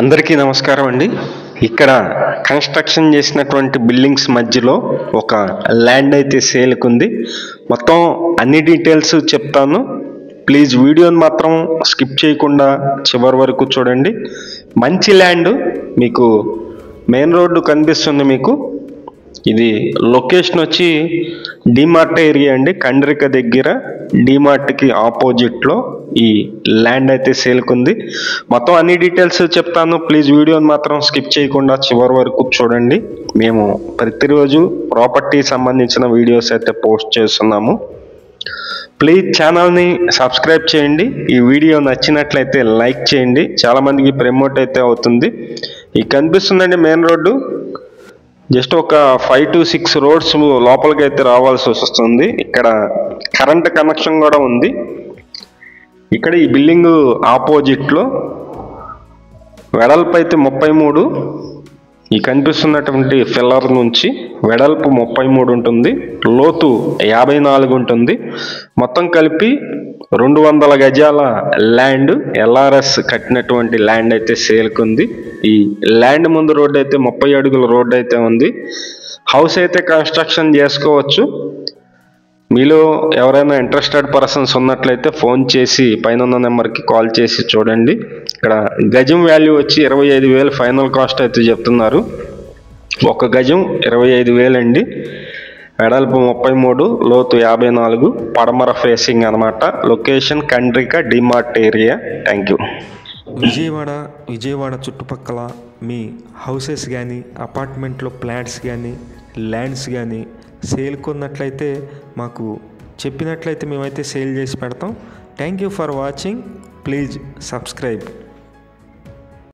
అందరికీ నమస్కారం అండి. ఇక్కడ కన్స్ట్రక్షన్ చేసినటువంటి బిల్డింగ్స్ మధ్యలో ఒక ల్యాండ్ అయితే సేల్కి ఉంది. మొత్తం అన్ని డీటెయిల్స్ చెప్తాను. ప్లీజ్ వీడియోని మాత్రం స్కిప్ చేయకుండా చివరి వరకు చూడండి. మంచి ల్యాండ్, మీకు మెయిన్ రోడ్డు కనిపిస్తుంది. మీకు ఇది లొకేషన్ వచ్చి డిమార్ట్ ఏరియా అండి. కండ్రిక దగ్గర డిమార్ట్కి ఆపోజిట్లో ఈ ల్యాండ్ అయితే సేల్కి ఉంది. మొత్తం అన్ని డీటెయిల్స్ చెప్తాను. ప్లీజ్ వీడియోని మాత్రం స్కిప్ చేయకుండా చివరి వరకు చూడండి. మేము ప్రతిరోజు ప్రాపర్టీ సంబంధించిన వీడియోస్ అయితే పోస్ట్ చేస్తున్నాము. ప్లీజ్ ఛానల్ని సబ్స్క్రైబ్ చేయండి. ఈ వీడియో నచ్చినట్లయితే లైక్ చేయండి. చాలామందికి ప్రమోట్ అయితే అవుతుంది. ఈ కనిపిస్తుందండి మెయిన్ రోడ్డు. జస్ట్ ఒక 5 to 6 రోడ్స్ లోపలికి అయితే రావాల్సి వస్తుంది. ఇక్కడ కరెంట్ కనెక్షన్ కూడా ఉంది. ఇక్కడ ఈ బిల్డింగ్ ఆపోజిట్లో వెడల్పు అయితే 33, ఈ కనిపిస్తున్నటువంటి ఫిల్లర్ నుంచి వెడల్పు 33 ఉంటుంది, లోతు 54 ఉంటుంది. మొత్తం కలిపి 200 గజాల ల్యాండ్, ఎల్ఆర్ఎస్ కట్టినటువంటి ల్యాండ్ అయితే సేల్కి ఉంది. ఈ ల్యాండ్ ముందు రోడ్డు అయితే 30 అడుగుల రోడ్డు అయితే ఉంది. హౌస్ అయితే కన్స్ట్రక్షన్ చేసుకోవచ్చు. మీలో ఎవరైనా ఇంట్రెస్టెడ్ పర్సన్స్ ఉన్నట్లయితే ఫోన్ చేసి పైన ఉన్న నెంబర్కి కాల్ చేసి చూడండి. ఇక్కడ గజం వాల్యూ వచ్చి 25,000 ఫైనల్ కాస్ట్ అయితే చెప్తున్నారు. ఒక గజం 25,000 అండి. వెడల్పు 33, లోతు 54, పడమర ఫేసింగ్ అనమాట. Location Kandrika DMart area. Thank you. Vijayawada చుట్టుపక్కల మీ హౌసెస్ కానీ, అపార్ట్మెంట్లో ఫ్లాట్స్ కానీ, ల్యాండ్స్ కానీ సేల్ కొన్నట్లయితే మాకు చెప్పినట్లయితే మేమైతే సేల్ చేసి పెడతాం. Thank you for watching. Please subscribe.